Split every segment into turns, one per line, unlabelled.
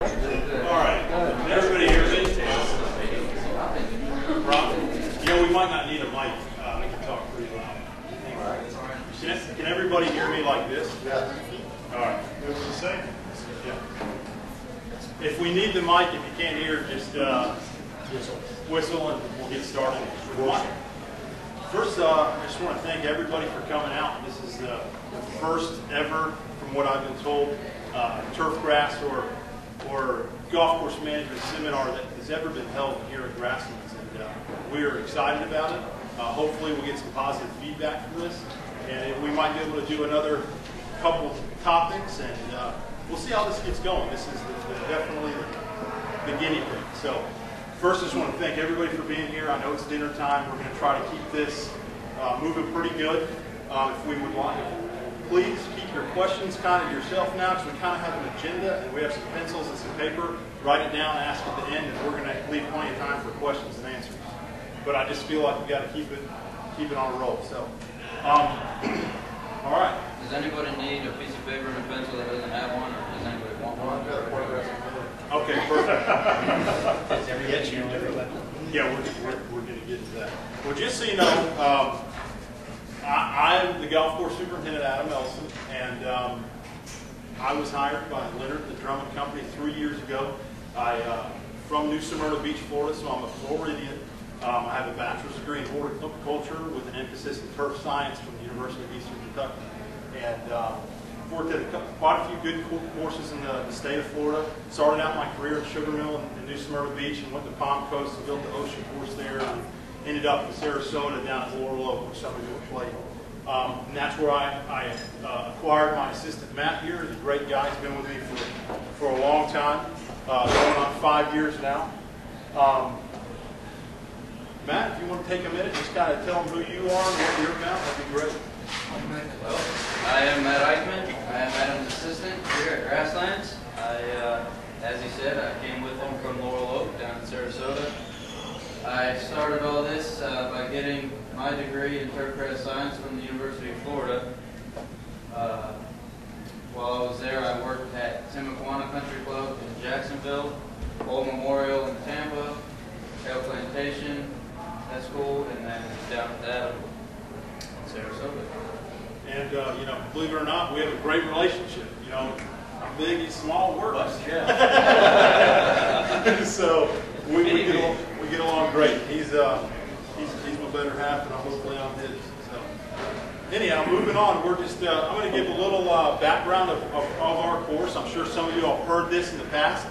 All right. Everybody hears me? Rob? You know, we might not need a mic. We can talk pretty loud. Can everybody hear me like this?
Yeah.
All right.
It was the same.
Yeah. If we need the mic, if you can't hear, just whistle and we'll get started. First, I just want to thank everybody for coming out. This is the first ever, from what I've been told, turf grass or golf course management seminar that has ever been held here at Grasslands, and we are excited about it. Hopefully we'll get some positive feedback from this, and we might be able to do another couple topics, and we'll see how this gets going. This is definitely the guinea pig. So first, I just want to thank everybody for being here. I know it's dinner time. We're going to try to keep this moving pretty good. If we would like, please keep your questions kind of yourself now, because we kind of have an agenda and we have some pencils and some paper. Write it down, ask at the end, and we're going to leave plenty of time for questions and answers. But I just feel like we got to keep it on a roll. So, all right.
Does anybody need a piece of paper and a pencil that doesn't have one, or does anybody want one?
Okay, perfect. Yeah, we're going to get to that. Well, just so you know, I'm the golf course superintendent, Adam Ellison, and I was hired by Leonard, the Drummond Company, 3 years ago. From New Smyrna Beach, Florida, so I'm a Floridian. I have a bachelor's degree in horticulture with an emphasis in turf science from the University of Eastern Kentucky. And worked at quite a few good courses in the state of Florida. Started out my career at Sugar Mill in New Smyrna Beach and went to Palm Coast and built the ocean course there. And ended up in Sarasota down at Laurel Oak, which some of you have played. And that's where I acquired my assistant Matt here. He's a great guy. He's been with me for a long time, going on 5 years now. Matt, if you want to take a minute, just kind of tell them who you are and what you're about, that'd be great.
Well, I am Matt Eichmann. I am Adam's assistant here at Grasslands. As he said, I came with him from Laurel Oak down in Sarasota. I started all this by getting my degree in turf grass science from the University of Florida. While I was there, I worked at Timaquana Country Club in Jacksonville, Old Memorial in Tampa, Trail Plantation, that's cool, and then down at that in Sarasota.
And you know, believe it or not, we have a great relationship. You know, I'm big, he's small, works. Yeah. So we get along great. He's my better half, and hopefully I'm his. So anyhow, moving on, we're just I'm going to give a little background of our course. I'm sure some of you have heard this in the past.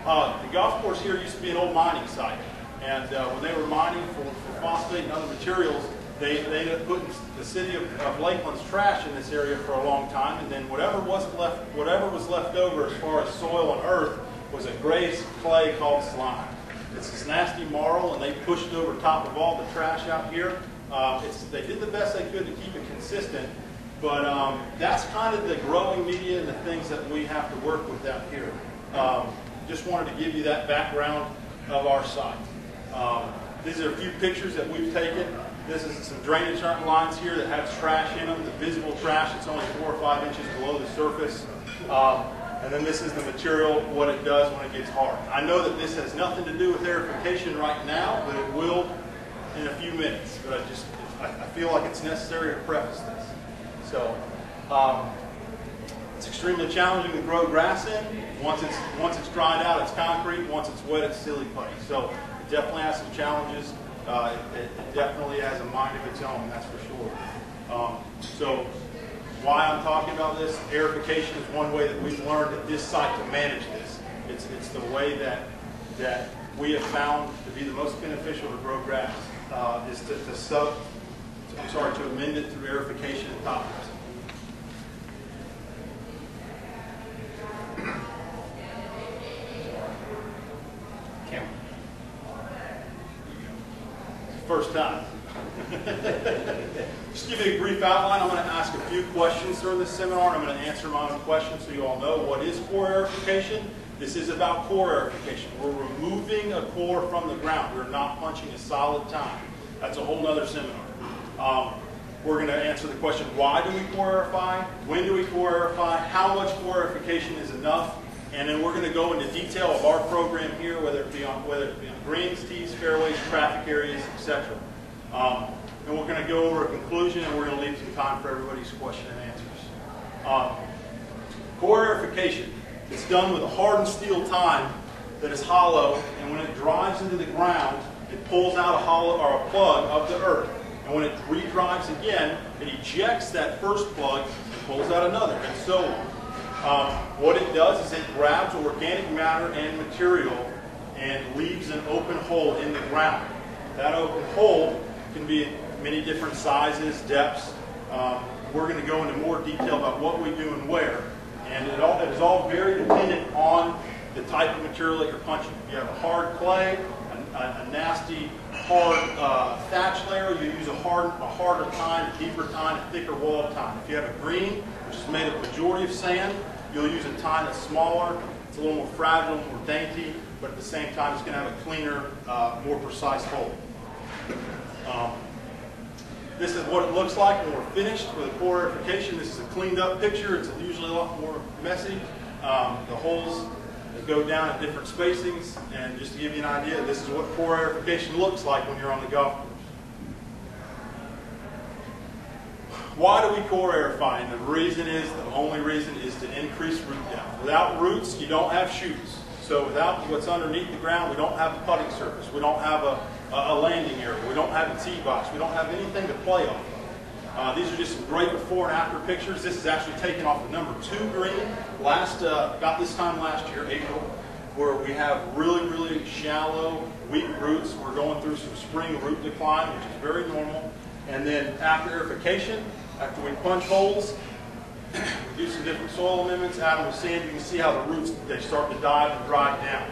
The golf course here used to be an old mining site, and when they were mining for phosphate and other materials, they ended up putting the city of Lakeland's trash in this area for a long time, and then whatever was left over as far as soil and earth was a gray clay called slime. It's this nasty marl, and they pushed it over top of all the trash out here. They did the best they could to keep it consistent, but that's kind of the growing media and the things that we have to work with out here. Just wanted to give you that background of our site. These are a few pictures that we've taken. This is some drainage lines here that have trash in them, the visible trash. It's only 4 or 5 inches below the surface. And then this is the material, what it does when it gets hard. I know that this has nothing to do with aerification right now, but it will in a few minutes. But I feel like it's necessary to preface this. So it's extremely challenging to grow grass in. Once it's dried out, it's concrete. Once it's wet, it's silly putty. So it definitely has some challenges. It definitely has a mind of its own, that's for sure. So why I'm talking about this, aerification is one way that we've learned at this site to manage this. It's the way that we have found to be the most beneficial to grow grass, is to amend it through aerification and toppers. First time. Just give you a brief outline. I'm going to ask a few questions during this seminar, and I'm going to answer my own questions so you all know what is core aerification. This is about core aerification. We're removing a core from the ground. We're not punching a solid tine. That's a whole other seminar. We're going to answer the question, why do we core aerify? When do we core aerify? How much core aerification is enough? And then we're going to go into detail of our program here, whether it be on greens, tees, fairways, traffic areas, etc. And we're going to go over a conclusion, and we're going to leave some time for everybody's question and answers. Core aerification. It's done with a hardened steel tine that is hollow, and when it drives into the ground, it pulls out a hollow or a plug of the earth. And when it redrives again, it ejects that first plug and pulls out another, and so on. What it does is it grabs organic matter and material and leaves an open hole in the ground. That open hole can be many different sizes, depths. We're going to go into more detail about what we do and where. And it is all very dependent on the type of material that you're punching. If you have a hard clay, a nasty, hard thatch layer, you use a harder tine, a deeper tine, a thicker wall tine. If you have a green, which is made up majority of sand, you'll use a tine that's smaller. It's a little more fragile, more dainty, but at the same time, it's going to have a cleaner, more precise hole. This is what it looks like when we're finished with a core aerification. This is a cleaned up picture. It's usually a lot more messy. The holes that go down at different spacings, and just to give you an idea, this is what core aerification looks like when you're on the golf course. Why do we core aerify? And the only reason is to increase root depth. Without roots, you don't have shoots. So without what's underneath the ground, we don't have a putting surface. We don't have a landing area. We don't have a tee box. We don't have anything to play off of. These are just some great before and after pictures. This is actually taken off the number 2 green about this time last year, April, where we have really, really shallow, weak roots. We're going through some spring root decline, which is very normal. And then after aerification, after we punch holes, we do some different soil amendments, add them with sand. You can see how the roots, they start to dive and dry down.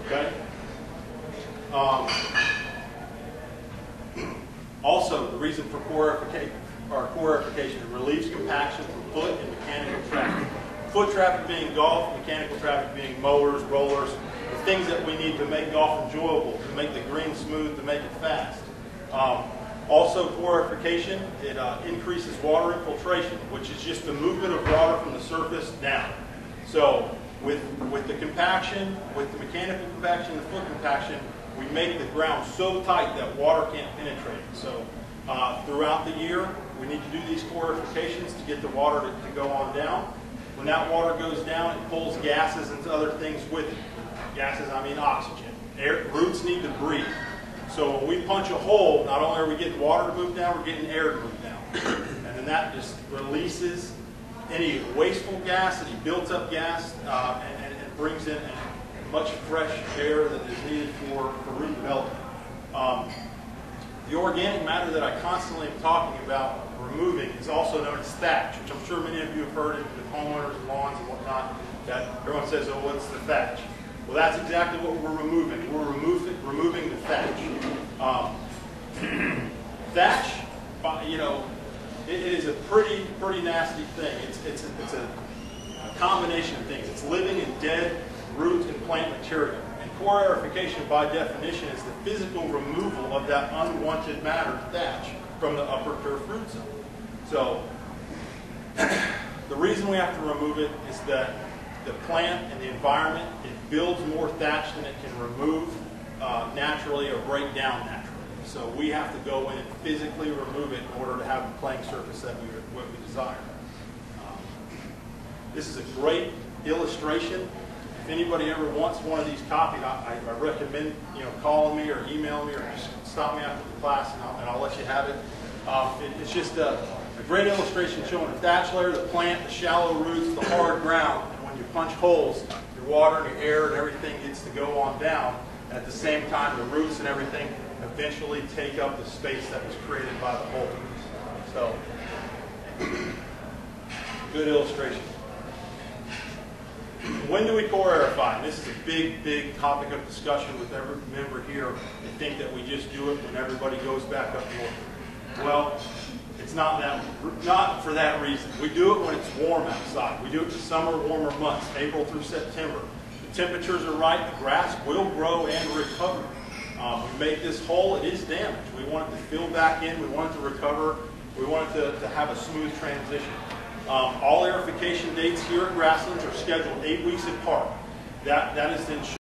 Okay? Also, the reason for core aerification, it relieves compaction from foot and mechanical traffic. Foot traffic being golf, mechanical traffic being mowers, rollers, the things that we need to make golf enjoyable, to make the green smooth, to make it fast. Also, core aerification, it increases water infiltration, which is just the movement of water from the surface down. So with the compaction, with the mechanical compaction, the foot compaction, we make the ground so tight that water can't penetrate. So throughout the year, we need to do these core aerifications to get the water to go on down. When that water goes down, it pulls gases and other things with it. Gases, I mean oxygen. Roots need to breathe. So when we punch a hole, not only are we getting water to move down, we're getting air to move down. And then that just releases any wasteful gas, any built-up gas, and brings in much fresh air that is needed for root development. The organic matter that I constantly am talking about removing is also known as thatch, which I'm sure many of you have heard with homeowners and lawns and whatnot, that everyone says, oh, what's the thatch? Well, that's exactly what we're removing. We're removing the thatch. Thatch, you know, it is a pretty nasty thing. It's a combination of things. It's living and dead root and plant material. And core aerification, by definition, is the physical removal of that unwanted matter, thatch, from the upper turf root zone. So the reason we have to remove it is that the plant and the environment, it builds more thatch than it can remove naturally or break down naturally. So we have to go in and physically remove it in order to have the playing surface that we desire. This is a great illustration. If anybody ever wants one of these copied, I recommend calling me or emailing me or just stop me after the class and I'll let you have it. It's just a great illustration showing the thatch layer, the plant, the shallow roots, the hard ground. And when you punch holes, your water and your air and everything gets to go on down. And at the same time, the roots and everything eventually take up the space that was created by the hole. So, good illustration. When do we core aerify? And this is a big topic of discussion with every member here. They think that we just do it when everybody goes back up north. Well, it's not for that reason. We do it when it's warm outside. We do it in the summer, warmer months, April through September. The temperatures are right, the grass will grow and recover. We make this hole, it is damaged. We want it to fill back in, we want it to recover, we want it to have a smooth transition. All aerification dates here at Grasslands are scheduled 8 weeks apart. that is then